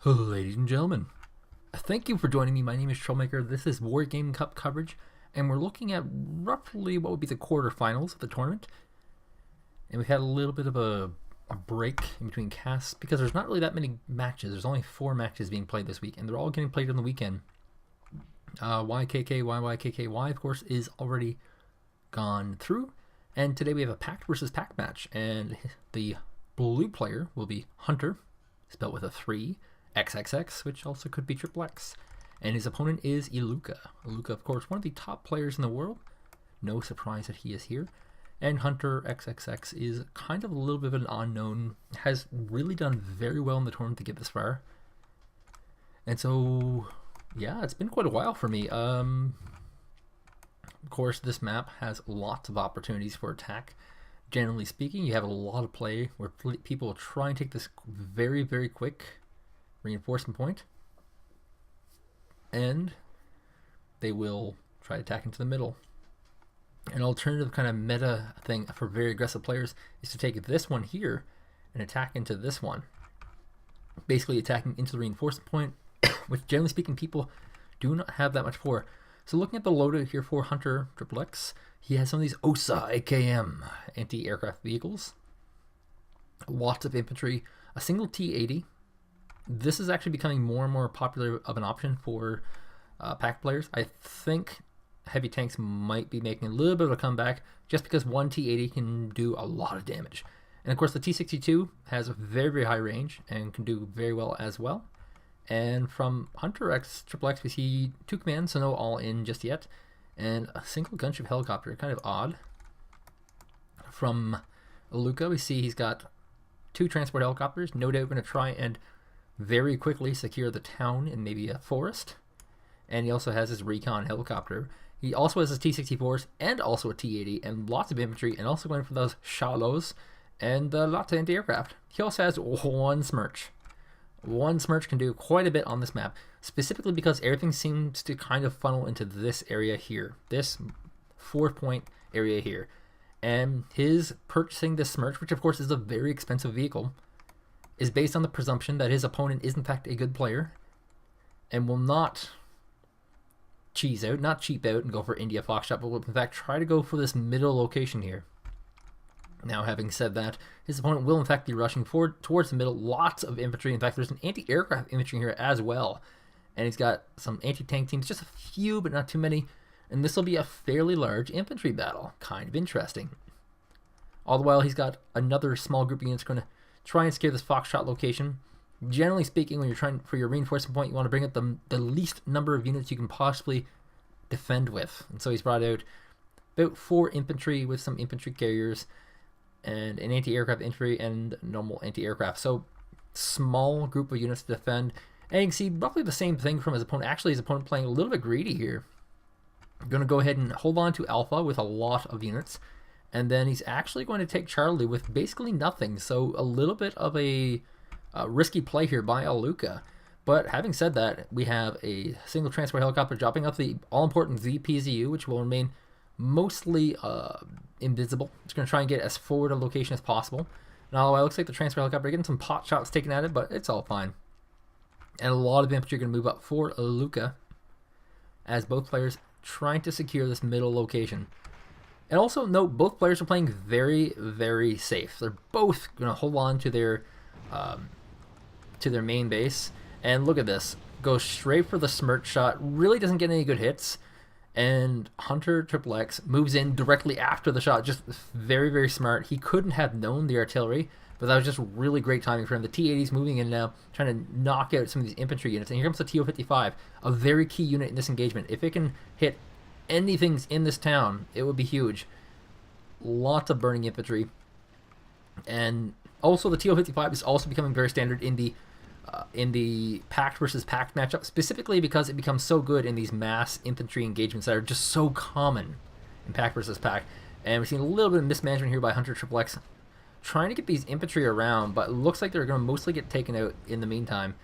Ladies and gentlemen, thank you for joining me. My name is Troublemaker. This is Wargame Cup coverage, and we're looking at roughly what would be the quarterfinals of the tournament. And we've had a little bit of a break in between casts because there's not really that many matches. There's only 4 matches being played this week, and they're all getting played on the weekend. YKK, of course, is already gone through, and today we have a pact versus pact match, and the blue player will be Hunt3r, spelled with a 3, XXX, which also could be XXX, and his opponent is Elukka. Elukka, of course, one of the top players in the world. No surprise that he is here. And Hunt3r xXx is kind of a little bit of an unknown, has really done very well in the tournament to get this far. And so, yeah, it's been quite a while for me. Of course, this map has lots of opportunities for attack. Generally speaking, you have a lot of play where people will try and take this very, very quick reinforcement point, and they will try to attack into the middle. An alternative kind of meta thing for very aggressive players is to take this one here and attack into this one, basically attacking into the reinforcement point, which generally speaking people do not have that much for. So looking at the loadout here for Hunt3r xXx, he has some of these OSA AKM anti-aircraft vehicles, lots of infantry, a single T-80. This is actually becoming more and more popular of an option for pact players. I think heavy tanks might be making a little bit of a comeback just because one T-80 can do a lot of damage. And of course the T-62 has a very, very high range and can do very well as well. And from Hunt3r xXx we see 2 commands, so no all-in just yet, and a single gunship helicopter, kind of odd. From Elukka we see he's got 2 transport helicopters, no doubt going to try and very quickly secure the town in maybe a forest. And he also has his recon helicopter. He also has his T-64s and also a T-80 and lots of infantry, and also going for those helos and lots of anti-aircraft. He also has 1 Smirch. 1 Smirch can do quite a bit on this map, specifically because everything seems to kind of funnel into this area here, this 4-point area here. And his purchasing this Smirch, which of course is a very expensive vehicle, is based on the presumption that his opponent is in fact a good player and will not cheese out, not cheap out and go for India Foxtrot, but will in fact try to go for this middle location here. Now, having said that, his opponent will in fact be rushing forward towards the middle, lots of infantry. In fact, there's an anti-aircraft infantry here as well, and he's got some anti-tank teams, just a few but not too many, and this will be a fairly large infantry battle. Kind of interesting. All the while he's got another small group of units going to try and scare this Foxtrot location. Generally speaking, when you're trying for your reinforcement point, you want to bring up the least number of units you can possibly defend with. And so he's brought out about 4 infantry with some infantry carriers and an anti-aircraft infantry and normal anti-aircraft. So small group of units to defend. And you can see roughly the same thing from his opponent. Actually, his opponent playing a little bit greedy here. Going to go ahead and hold on to Alpha with a lot of units. And then he's actually going to take Charlie with basically nothing. So a little bit of a risky play here by Elukka. But having said that, we have a single transport helicopter dropping off the all-important VPZU, which will remain mostly invisible. It's going to try and get as forward a location as possible. Now, it looks like the transport helicopter getting some pot shots taken at it, but it's all fine. And a lot of infantry are going to move up for Elukka as both players trying to secure this middle location. And also note, both players are playing very, very safe. They're both going to hold on to their main base. And look at this. Goes straight for the smirch shot. Really doesn't get any good hits. And Hunt3r xXx moves in directly after the shot. Just very, very smart. He couldn't have known the artillery, but that was just really great timing for him. The T-80's moving in now, trying to knock out some of these infantry units. And here comes the TO-55, a very key unit in this engagement. If it can hit anything in this town, it would be huge. Lots of burning infantry. And also the TO-55 is also becoming very standard in the pact versus pact matchup, specifically because it becomes so good in these mass infantry engagements that are just so common in pact versus pact. And we're seeing a little bit of mismanagement here by Hunt3r xXx, trying to get these infantry around, but it looks like they're going to mostly get taken out in the meantime.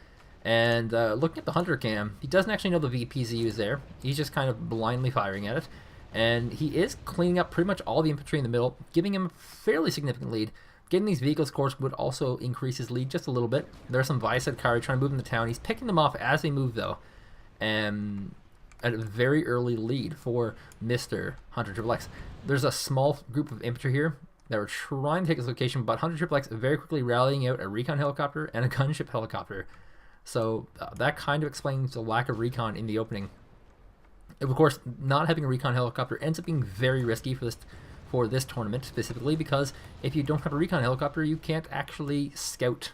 And looking at the Hunt3r cam, he doesn't actually know the VPZU is there. He's just kind of blindly firing at it. And he is cleaning up pretty much all the infantry in the middle, giving him a fairly significant lead. Getting these vehicles, of course, would also increase his lead just a little bit. There are some vefed cavalry trying to move into town. He's picking them off as they move, though. And at a very early lead for Mr. Hunt3r xXx. There's a small group of infantry here that were trying to take this location, but Hunt3r xXx very quickly rallying out a recon helicopter and a gunship helicopter. So that kind of explains the lack of recon in the opening. Of course, not having a recon helicopter ends up being very risky for this tournament specifically, because if you don't have a recon helicopter, you can't actually scout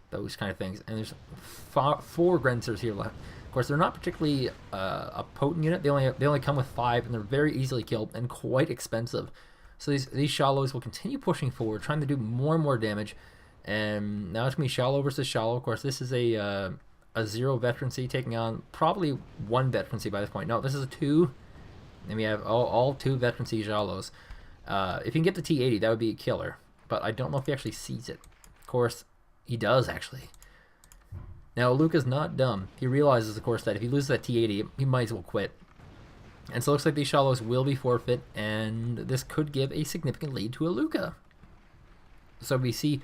those kind of things. And there's four Grensers here left. Of course, they're not particularly a potent unit. They only come with 5, and they're very easily killed and quite expensive. So these shallows will continue pushing forward, trying to do more and more damage. And now it's going to be shallow versus shallow. Of course, this is a 0 veterancy taking on probably 1 veterancy by this point. No, this is a 2. And we have all 2 veterancy shallows. If you can get the T80, that would be a killer. But I don't know if he actually sees it. Of course, he does actually. Now, Elukka's not dumb. He realizes, of course, that if he loses that T80, he might as well quit. And so it looks like these shallows will be forfeit, and this could give a significant lead to Elukka. So we see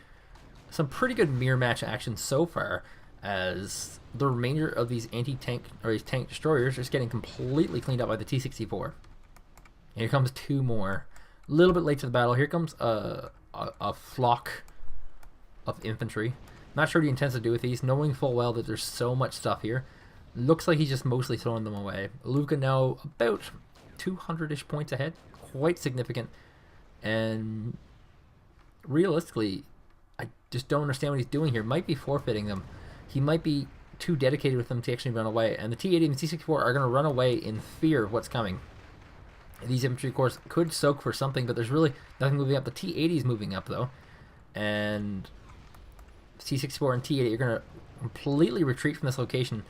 some pretty good mirror match action so far, as the remainder of these anti-tank or these tank destroyers are just getting completely cleaned up by the T64. And here comes 2 more. A little bit late to the battle. Here comes a flock of infantry. Not sure what he intends to do with these, knowing full well that there's so much stuff here. Looks like he's just mostly throwing them away. Elukka now about 200-ish points ahead. Quite significant. And realistically, I just don't understand what he's doing here. Might be forfeiting them. He might be too dedicated with them to actually run away. And the T80 and the T64 are going to run away in fear of what's coming. And these infantry corps could soak for something, but there's really nothing moving up. The T80 is moving up, though. And T64 and T80 are going to completely retreat from this location.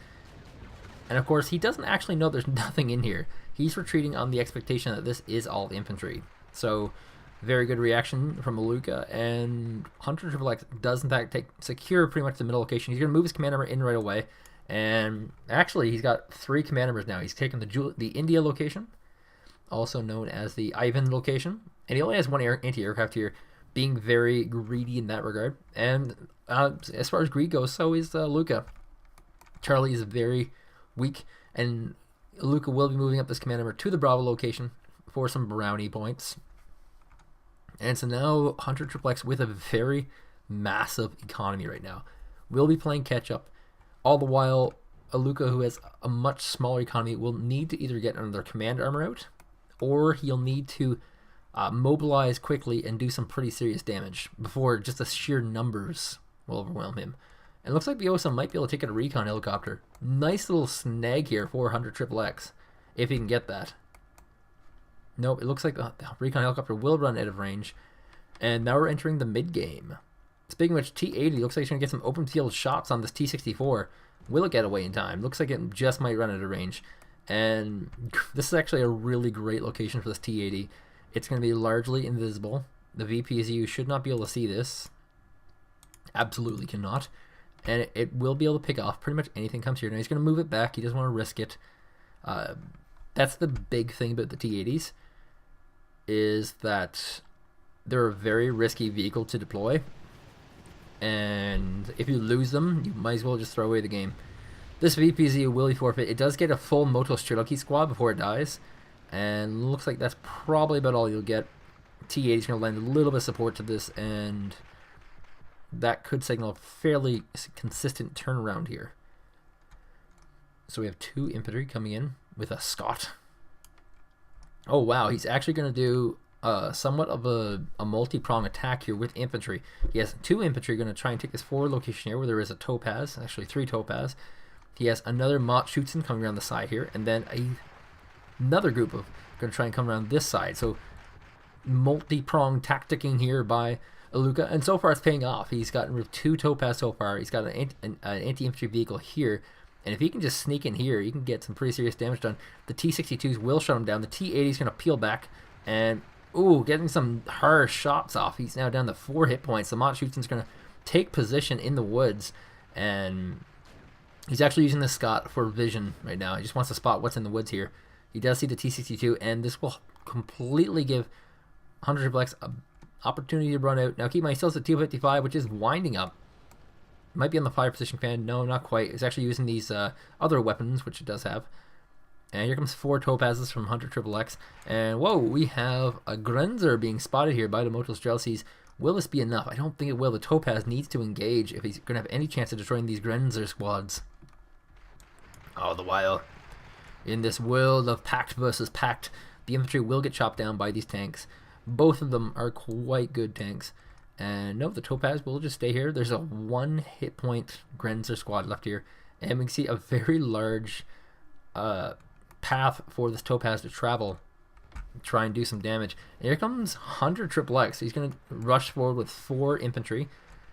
And of course, he doesn't actually know there's nothing in here. He's retreating on the expectation that this is all infantry. So, very good reaction from Elukka, and Hunt3r xXx does in fact secure pretty much the middle location. He's going to move his command armor in right away, and actually he's got 3 command armors now. He's taken the India location, also known as the Ivan location, and he only has 1 anti-aircraft here, being very greedy in that regard. And as far as greed goes, so is Elukka. Charlie is very weak, and Elukka will be moving up this command armor to the Bravo location for some brownie points. And so now Hunt3r xXx with a very massive economy right now will be playing catch up. All the while, Elukka, who has a much smaller economy, will need to either get another command armor out, or he'll need to mobilize quickly and do some pretty serious damage before just the sheer numbers will overwhelm him. And it looks like the OSA might be able to take out a recon helicopter. Nice little snag here for Hunt3r xXx, if he can get that. Nope, it looks like the recon helicopter will run out of range. And now we're entering the mid-game. Speaking of which, T80 looks like he's going to get some open field shots on this T64. Will it get away in time? Looks like it just might run out of range. And this is actually a really great location for this T80. It's going to be largely invisible. The VPSU should not be able to see this. Absolutely cannot. And it will be able to pick off pretty much anything comes here. Now he's going to move it back. He doesn't want to risk it. That's the big thing about the T80s, is that they're a very risky vehicle to deploy. And if you lose them, you might as well just throw away the game. This VPZ will be forfeit. It does get a full Moto Cherokee squad before it dies. And looks like that's probably about all you'll get. T80 is going to lend a little bit of support to this, and that could signal a fairly consistent turnaround here. So we have 2 infantry coming in with a Scott. Oh wow, he's actually going to do somewhat of a multi-prong attack here with infantry. He has 2 infantry going to try and take this forward location here where there is a topaz, actually 3 topaz. He has another Mott Schutzen coming around the side here, and then another group of going to try and come around this side. So multi-prong tacticking here by Elukka, and so far it's paying off. He's gotten rid of 2 topaz so far. He's got an anti-infantry vehicle here, and if he can just sneak in here, he can get some pretty serious damage done. The T-62s will shut him down. The T-80 is going to peel back, and ooh, getting some harsh shots off. He's now down to 4 hit points. The Mott Schutzen's going to take position in the woods, and he's actually using the Scott for vision right now. He just wants to spot what's in the woods here. He does see the T-62, and this will completely give Hunt3r xXx Opportunity to run out. Now keep in mind, he still has a 255, which is winding up. Might be on the 5 position command. No, not quite. It's actually using these other weapons, which it does have. And here comes 4 topazes from Hunt3r xXx. And whoa, we have a Grenzer being spotted here by the Motos Drelsies. Will this be enough? I don't think it will. The topaz needs to engage if he's going to have any chance of destroying these Grenzer squads. All the while, in this world of pact versus pact, the infantry will get chopped down by these tanks. Both of them are quite good tanks. And no, the topaz will just stay here. There's a 1 hit point Grenzer squad left here. And we can see a very large path for this topaz to travel, try and do some damage. And here comes Hunt3r xXx. He's going to rush forward with 4 infantry.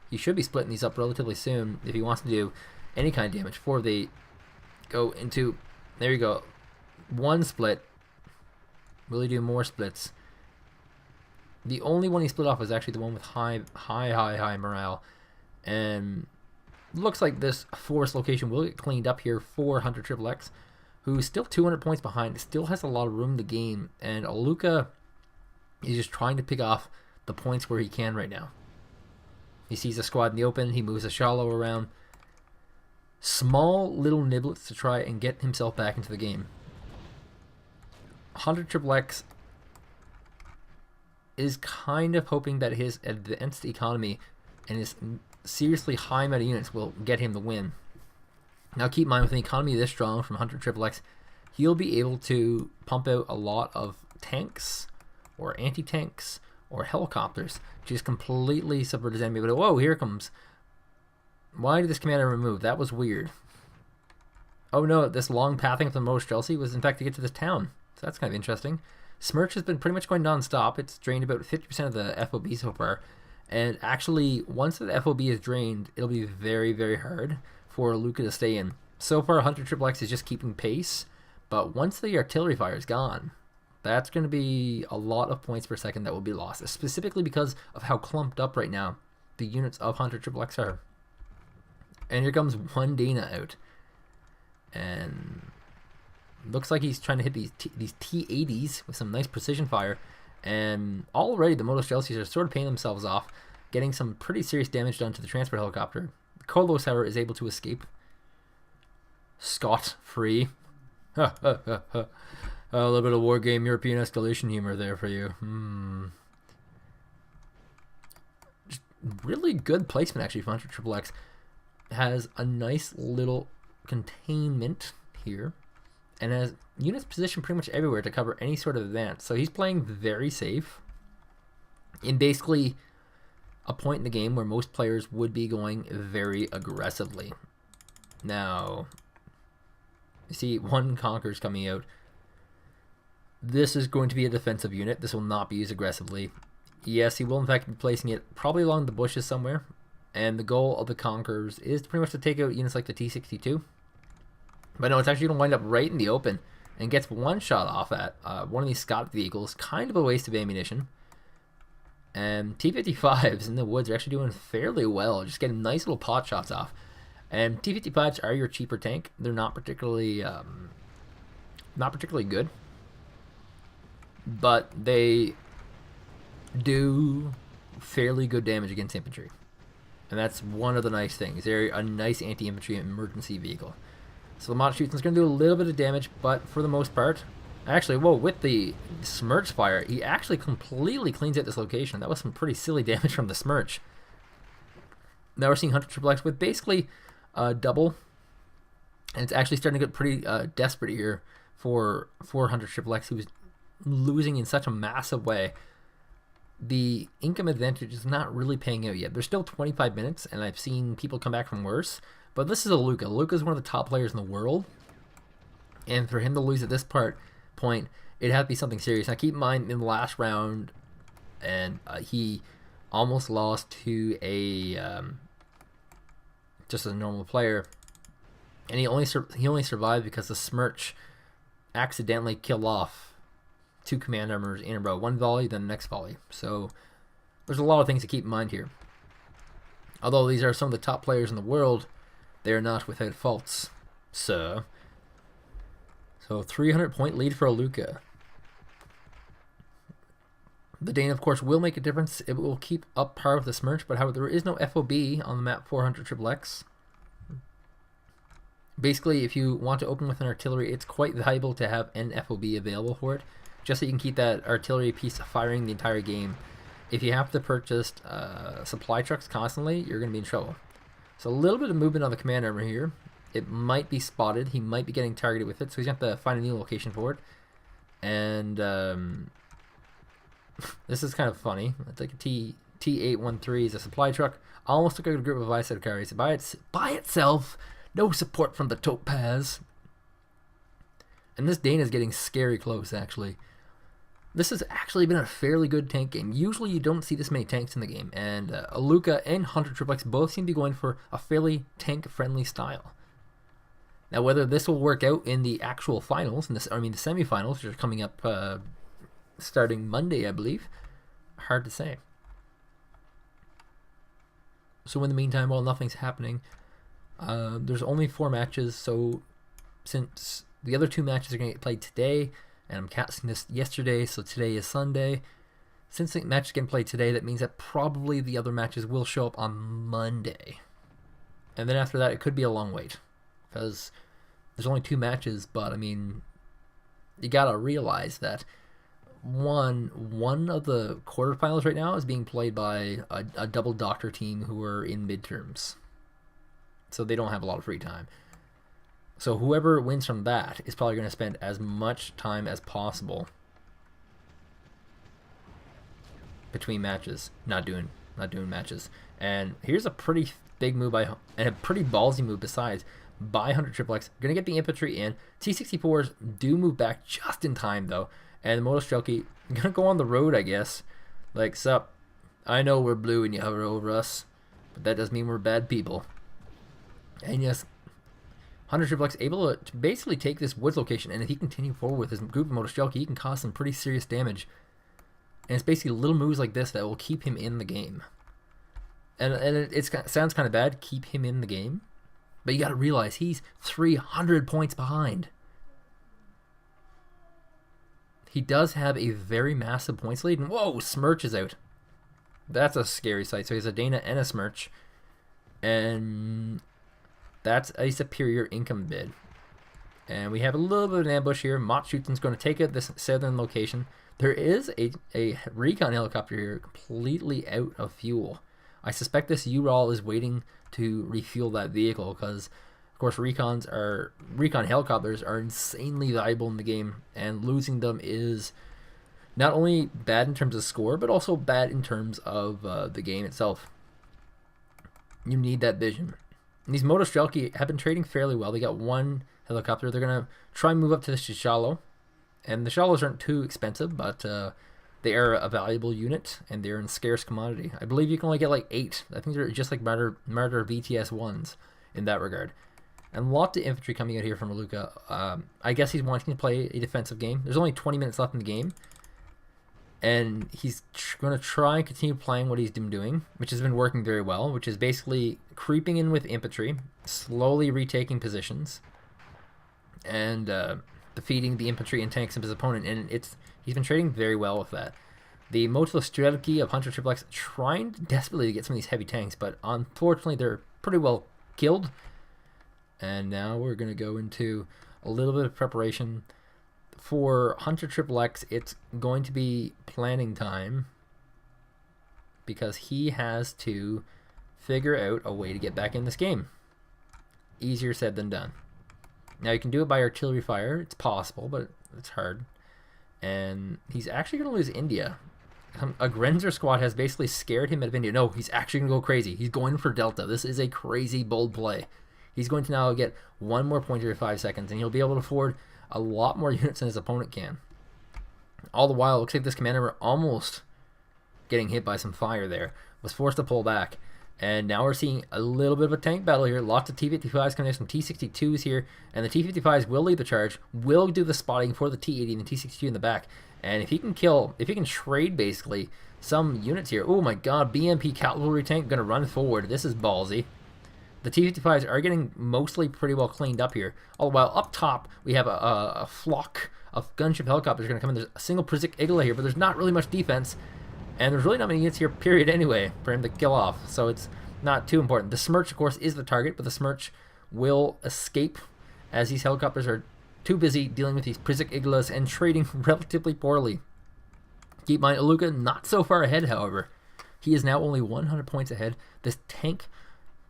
He should be splitting these up relatively soon if he wants to do any kind of damage before they go into, there you go, 1 split. Will he do more splits? The only one he split off was actually the one with high morale. And looks like this forest location will get cleaned up here for Hunt3r xXx, who's still 200 points behind, still has a lot of room to gain. And Elukka is just trying to pick off the points where he can right now. He sees a squad in the open, he moves a shallow around. Small little niblets to try and get himself back into the game. Hunt3r xXx is kind of hoping that his advanced economy and his seriously high amount of units will get him the win. Now keep in mind, with an economy this strong from Hunt3r xXx, he'll be able to pump out a lot of tanks or anti-tanks or helicopters, just completely subvert his enemy. But whoa, here it comes. Why did this commander remove? That was weird. Oh no, this long pathing of the Motos Drelsi was in fact to get to this town. So that's kind of interesting. Smirch has been pretty much going non-stop. It's drained about 50% of the FOB so far. And actually, once the FOB is drained, it'll be very, very hard for Elukka to stay in. So far, Hunt3r xXx is just keeping pace. But once the artillery fire is gone, that's going to be a lot of points per second that will be lost. Specifically because of how clumped up right now the units of Hunt3r xXx are. And here comes 1 Dana out. And looks like he's trying to hit these T-80s with some nice precision fire. And already the Motos Drelsies are sort of paying themselves off, getting some pretty serious damage done to the transport helicopter. Kolos, however, is able to escape scot-free. A little bit of Wargame European escalation humor there for you. Just really good placement, actually, for Hunt3r xXx. Has a nice little containment here. And has units positioned pretty much everywhere to cover any sort of advance. So he's playing very safe in basically a point in the game where most players would be going very aggressively. Now, you see 1 Conqueror's coming out. This is going to be a defensive unit. This will not be used aggressively. Yes, he will in fact be placing it probably along the bushes somewhere. And the goal of the Conquerors is pretty much to take out units like the T-62. But no, it's actually going to wind up right in the open and gets 1 shot off at one of these Scott vehicles. Kind of a waste of ammunition. And T-55s in the woods are actually doing fairly well, just getting nice little pot shots off. And T-55s are your cheaper tank. They're not particularly good, but they do fairly good damage against infantry. And that's one of the nice things. They're a nice anti-infantry emergency vehicle. So the Motos Shootsman's going to do a little bit of damage, but for the most part, actually, whoa, with the Smirch fire, he actually completely cleans out this location. That was some pretty silly damage from the Smirch. Now we're seeing Hunt3r xXx with basically double, and it's actually starting to get pretty desperate here for Hunt3r xXx, who was losing in such a massive way. The income advantage is not really paying out yet. There's still 25 minutes, and I've seen people come back from worse. But this is Elukka. Elukka is one of the top players in the world. And for him to lose at this point, it had to be something serious. Now keep in mind, in the last round, and he almost lost to a just a normal player. And he only survived because the Smirch accidentally killed off 2 command armors in a row. 1 volley, then the next volley. So there's a lot of things to keep in mind here. Although these are some of the top players in the world, they are not without faults, sir. So 300 point lead for Elukka. The Dana, of course, will make a difference. It will keep up par with the Smirch, but however, there is no FOB on the map for Hunt3r xXx. Basically, if you want to open with an artillery, it's quite valuable to have an FOB available for it, just so you can keep that artillery piece firing the entire game. If you have to purchase supply trucks constantly, you're going to be in trouble. So a little bit of movement on the command armor here. It might be spotted. He might be getting targeted with it, so he's going to have to find a new location for it. And this is kind of funny. It's like a T813 is a supply truck. Almost took out a group of ISET carries. By itself, no support from the topaz. And this Dana is getting scary close, actually. This has actually been a fairly good tank game. Usually you don't see this many tanks in the game. And Elukka and Hunt3r xXx both seem to be going for a fairly tank-friendly style. Now, whether this will work out in the actual finals, the semifinals, which are coming up starting Monday, I believe, hard to say. So in the meantime, while nothing's happening, there's only 4 matches, so since the other 2 matches are going to get played today, and I'm casting this yesterday, so today is Sunday. Since the match is getting played today, that means that probably the other matches will show up on Monday. And then after that, it could be a long wait, because there's only 2 matches, but I mean, you gotta realize that one of the quarterfinals right now is being played by a double doctor team who are in midterms, so they don't have a lot of free time. So whoever wins from that is probably going to spend as much time as possible between matches, not doing matches. And here's a pretty big move and a pretty ballsy move besides by Hunt3r xXx. Going to get the infantry in. T-64s do move back just in time though, and the Motostrelki going to go on the road, I guess. Like, sup, I know we're blue and you hover over us, but that doesn't mean we're bad people. And yes, Hunt3r xXx able to basically take this woods location, and if he continue forward with his group of Motostrelki, he can cause some pretty serious damage. And it's basically little moves like this that will keep him in the game. And it sounds kind of bad, keep him in the game, but you got to realize he's 300 points behind. He does have a very massive points lead, and whoa, Smirch is out. That's a scary sight. So he has a Dana and a Smirch, and that's a superior income bid. And we have a little bit of an ambush here. Motschuten's going to take out this southern location. There is a recon helicopter here completely out of fuel. I suspect this URAL is waiting to refuel that vehicle because, of course, recon helicopters are insanely valuable in the game, and losing them is not only bad in terms of score, but also bad in terms of the game itself. You need that vision. And these Motostrelki have been trading fairly well. They got 1 helicopter. They're going to try and move up to the Shishalo. And the Shalos aren't too expensive, but they are a valuable unit, and they're in scarce commodity. I believe you can only get like 8. I think they're just like marder VTS 1s in that regard. And lots of infantry coming out here from Elukka. I guess he's wanting to play a defensive game. There's only 20 minutes left in the game. And he's going to try and continue playing what he's been doing, which has been working very well, which is basically creeping in with infantry, slowly retaking positions, and defeating the infantry and tanks of his opponent. And he's been trading very well with that. The Motostrelki of Hunt3r xXx trying desperately to get some of these heavy tanks, but unfortunately they're pretty well killed. And now we're going to go into a little bit of preparation. For Hunt3r xXx, it's going to be planning time because he has to figure out a way to get back in this game. Easier said than done. Now you can do it by artillery fire. It's possible, but it's hard. And he's actually going to lose India. A Grenzer squad has basically scared him out of India. No, he's actually going to go crazy. He's going for Delta. This is a crazy, bold play. He's going to now get 1 more point every 5 seconds, and he'll be able to afford a lot more units than his opponent can. All the while, it looks like this commander were almost getting hit by some fire there. Was forced to pull back. And now we're seeing a little bit of a tank battle here. Lots of T-55s coming in, some T-62s here. And the T-55s will lead the charge, will do the spotting for the T-80 and the T-62 in the back. And if he can trade basically some units here. Oh my god, BMP cavalry tank going to run forward. This is ballsy. The T-55s are getting mostly pretty well cleaned up here. All the while up top, we have a flock of gunship helicopters are going to come in. There's a single Przik Igla here, but there's not really much defense. And there's really not many units here, period, anyway, for him to kill off. So it's not too important. The Smirch, of course, is the target, but the Smirch will escape as these helicopters are too busy dealing with these Przik Iglas and trading relatively poorly. Keep in mind, Elukka not so far ahead, however. He is now only 100 points ahead. This tank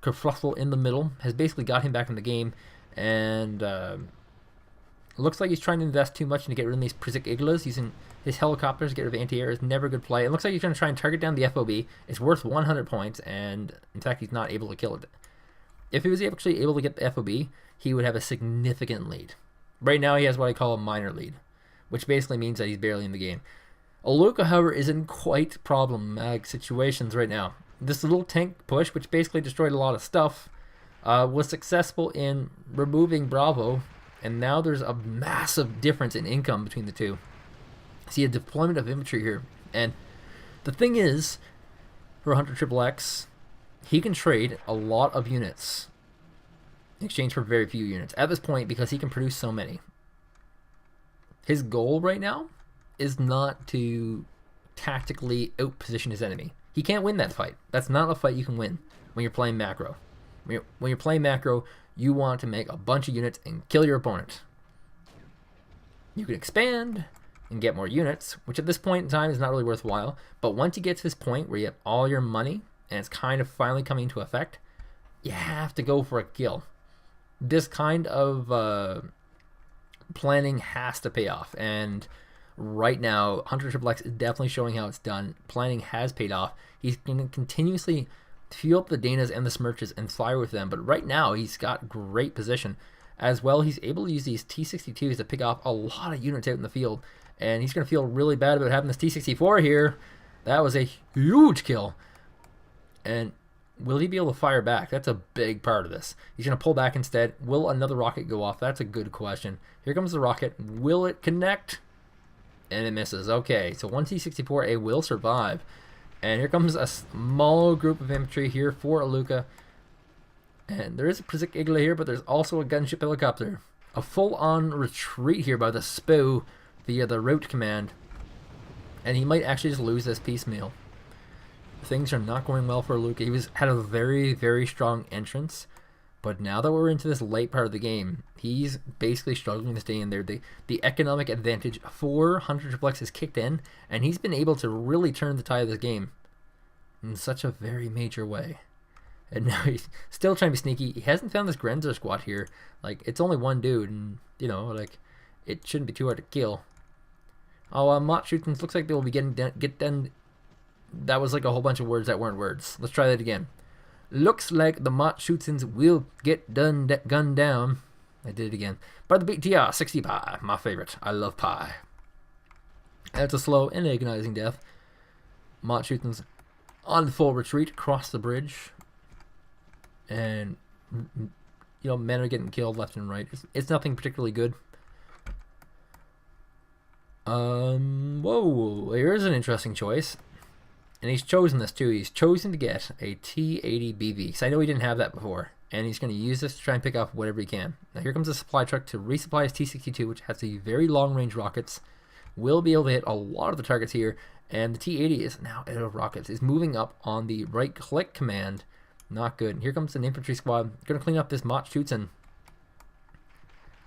kerfluffle in the middle has basically got him back in the game, and looks like he's trying to invest too much to get rid of these Przik Iglas. Using his helicopters to get rid of anti-air is never a good play. It looks like he's going to try and target down the FOB. It's worth 100 points, and in fact, he's not able to kill it. If he was actually able to get the FOB, he would have a significant lead. Right now, he has what I call a minor lead, which basically means that he's barely in the game. Elukka, however, is in quite problematic situations right now. This little tank push, which basically destroyed a lot of stuff, was successful in removing Bravo, and now there's a massive difference in income between the two. See a deployment of infantry here, and the thing is, for Hunt3r xXx, he can trade a lot of units in exchange for very few units at this point because he can produce so many. His goal right now is not to tactically outposition his enemy. He can't win that fight. That's not a fight you can win when you're playing macro. When you're playing macro, you want to make a bunch of units and kill your opponent. You can expand and get more units, which at this point in time is not really worthwhile. But once you get to this point where you have all your money and it's kind of finally coming into effect, you have to go for a kill. This kind of planning has to pay off, and right now Hunt3r xXx is definitely showing how it's done. Planning has paid off. He's going to continuously fuel up the Danas and the Smirches and fire with them, but right now he's got great position. As well, he's able to use these T-62s to pick off a lot of units out in the field, and he's going to feel really bad about having this T-64 here. That was a huge kill. And will he be able to fire back? That's a big part of this. He's going to pull back instead. Will another rocket go off? That's a good question. Here comes the rocket. Will it connect? And it misses. Okay, so one T-64A will survive. And here comes a small group of infantry here for Elukka. And there is a Przik Igla here, but there's also a gunship helicopter. A full-on retreat here by the SPO via the route command. And he might actually just lose this piecemeal. Things are not going well for Elukka. He had a very, very strong entrance. But now that we're into this late part of the game, he's basically struggling to stay in there. The economic advantage for Hunt3r xXx has kicked in, and he's been able to really turn the tide of this game in such a very major way. And now he's still trying to be sneaky. He hasn't found this Grenzer squad here. Like, it's only one dude, and, you know, like, it shouldn't be too hard to kill. Oh, Mott shootings looks like they will be get done. That was like a whole bunch of words that weren't words. Let's try that again. Looks like the Mott shootings will get gunned down. I did it again. By the BTR 60 pie, my favorite. I love pie. That's a slow and agonizing death. Mott shootings on full retreat across the bridge. And, you know, men are getting killed left and right. It's nothing particularly good. Whoa, here's an interesting choice. And he's chosen this too. He's chosen to get a T-80 BV. Because I know he didn't have that before. And he's going to use this to try and pick off whatever he can. Now here comes a supply truck to resupply his T-62, which has the very long range rockets. Will be able to hit a lot of the targets here. And the T-80 is now out of rockets. Is moving up on the right click command. Not good. Here comes an infantry squad. Going to clean up this Mott Schutzen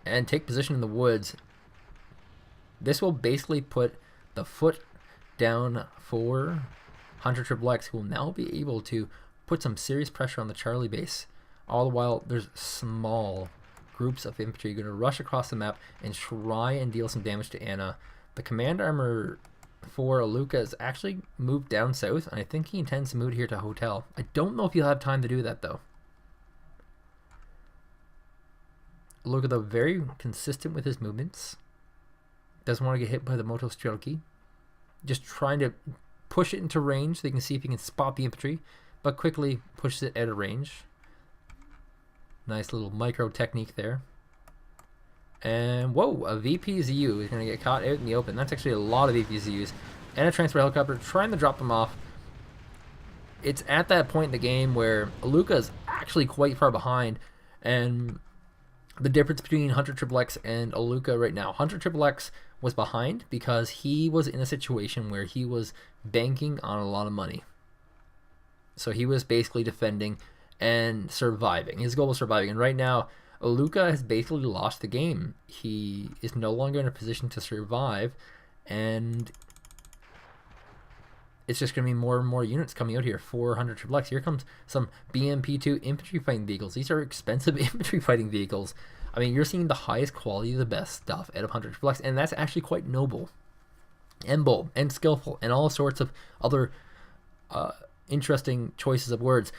and take position in the woods. This will basically put the foot down for Hunt3r xXx, who will now be able to put some serious pressure on the Charlie base. All the while, there's small groups of infantry going to rush across the map and try and deal some damage to Anna. The command armor for Elukka is actually moved down south, and I think he intends to move here to Hotel. I don't know if he'll have time to do that, though. Elukka, though, very consistent with his movements. Doesn't want to get hit by the Moto Strelki. Just trying to push it into range so you can see if you can spot the infantry, but quickly pushes it out of range. Nice little micro technique there. And whoa, a VPZU is going to get caught out in the open. That's actually a lot of VPZUs. And a transfer helicopter trying to drop them off. It's at that point in the game where Elukka is actually quite far behind. And the difference between Hunt3r xXx and Elukka right now. Hunt3r xXx was behind because he was in a situation where he was banking on a lot of money. So he was basically defending and surviving. His goal was surviving. And right now, Elukka has basically lost the game. He is no longer in a position to survive, and it's just going to be more and more units coming out here. 400 XXX. Here comes some BMP2 infantry fighting vehicles. These are expensive infantry fighting vehicles. I mean, you're seeing the highest quality, the best stuff out of 100 XXX, and that's actually quite noble and bold and skillful and all sorts of other interesting choices of words.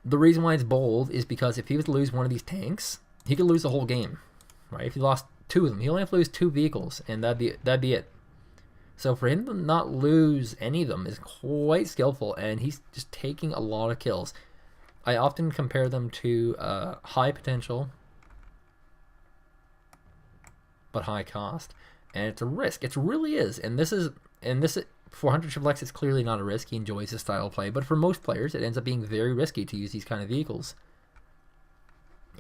The reason why it's bold is because if he was to lose one of these tanks, he could lose the whole game, right? If he lost two of them, he only have to lose 2 vehicles, and that'd be it. So for him to not lose any of them is quite skillful, and he's just taking a lot of kills. I often compare them to high potential, but high cost, and it's a risk. It really is, and this 400 XXX is clearly not a risk. He enjoys this style of play, but for most players, it ends up being very risky to use these kind of vehicles.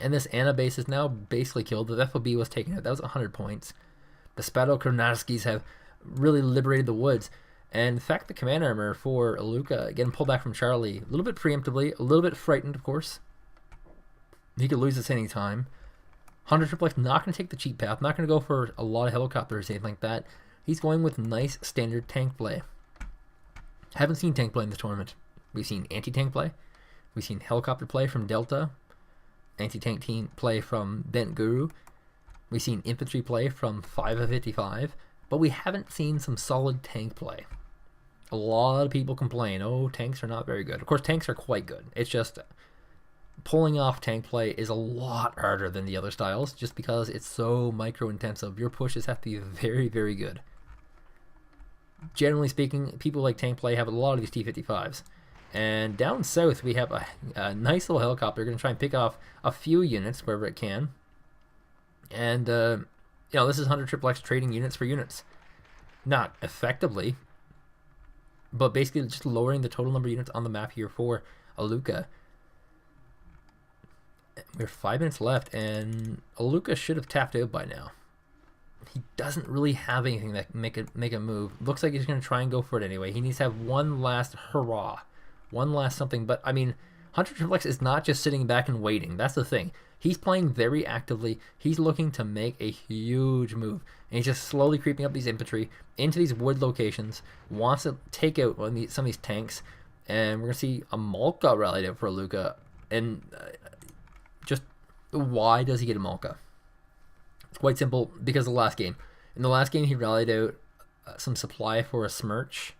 And this Anna base is now basically killed. The FOB was taken out. That was 100 points. The Spadokronarskis have really liberated the woods. And in fact, the command armor for Elukka getting pulled back from Charlie a little bit preemptively, a little bit frightened, of course. He could lose this any time. 100 XXX not going to take the cheap path, not going to go for a lot of helicopters or anything like that. He's going with nice standard tank play. Haven't seen tank play in this tournament. We've seen anti-tank play. We've seen helicopter play from Delta. Anti-tank team play from Bent Guru. We've seen infantry play from 5 of 55. But we haven't seen some solid tank play. A lot of people complain, oh, tanks are not very good. Of course, tanks are quite good. It's just pulling off tank play is a lot harder than the other styles just because it's so micro-intensive. Your pushes have to be very, very good. Generally speaking, people like tank play have a lot of these T-55s. And down south, we have a nice little helicopter. We're going to try and pick off a few units wherever it can. And, this is 100 XXX trading units for units. Not effectively, but basically just lowering the total number of units on the map here for Elukka. We're 5 minutes left, and Elukka should have tapped out by now. He doesn't really have anything that can make a move. Looks like he's going to try and go for it anyway. He needs to have one last hurrah. One last something. But, I mean, 100 XXX is not just sitting back and waiting. That's the thing. He's playing very actively. He's looking to make a huge move. And he's just slowly creeping up these infantry into these wood locations. Wants to take out some of these tanks. And we're going to see a Malka rallied out for Elukka. And just why does he get a Malka? It's quite simple because of the last game. In the last game, he rallied out some supply for a Smirch.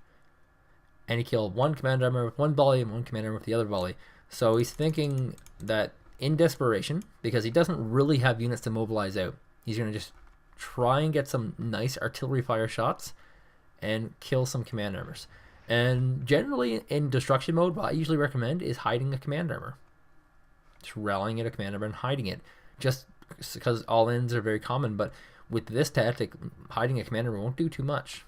And he killed one command armor with one volley and one command armor with the other volley. So he's thinking that in desperation, because he doesn't really have units to mobilize out, he's going to just try and get some nice artillery fire shots and kill some command armors. And generally in destruction mode, what I usually recommend is hiding a command armor. Just rallying at a command armor and hiding it. Just because all-ins are very common, but with this tactic, hiding a command armor won't do too much.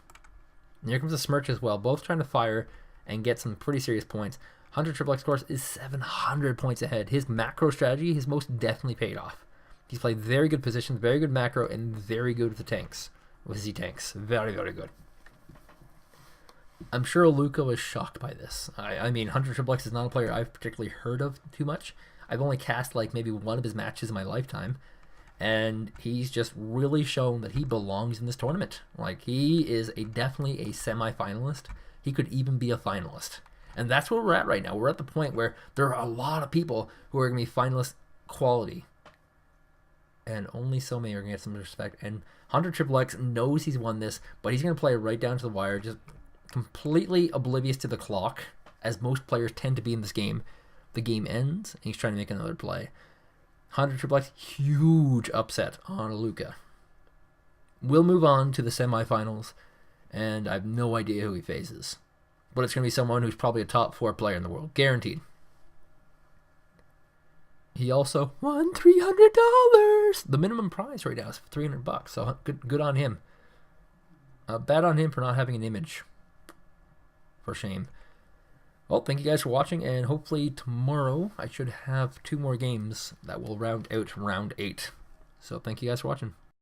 And here comes a Smirch as well, both trying to fire and get some pretty serious points. 100 XXX course is 700 points ahead. His macro strategy has most definitely paid off. He's played very good positions, very good macro, and very good with the tanks. With Z-tanks. Very, very good. I'm sure Elukka was shocked by this. I mean, 100 XXX is not a player I've particularly heard of too much. I've only cast like maybe one of his matches in my lifetime. And he's just really shown that he belongs in this tournament. Like, he is definitely a semi-finalist. He could even be a finalist. And that's where we're at right now. We're at the point where there are a lot of people who are going to be finalist quality. And only so many are going to get some respect. And 100 XXX knows he's won this, but he's going to play right down to the wire, just completely oblivious to the clock, as most players tend to be in this game. The game ends, and he's trying to make another play. 100 XXX, huge upset on Elukka. We'll move on to the semifinals, and I have no idea who he faces. But it's going to be someone who's probably a top 4 player in the world. Guaranteed. He also won $300. The minimum prize right now is $300. So good on him. Bad on him for not having an image. For shame. Well, thank you guys for watching, and hopefully tomorrow I should have 2 more games that will round out round 8. So thank you guys for watching.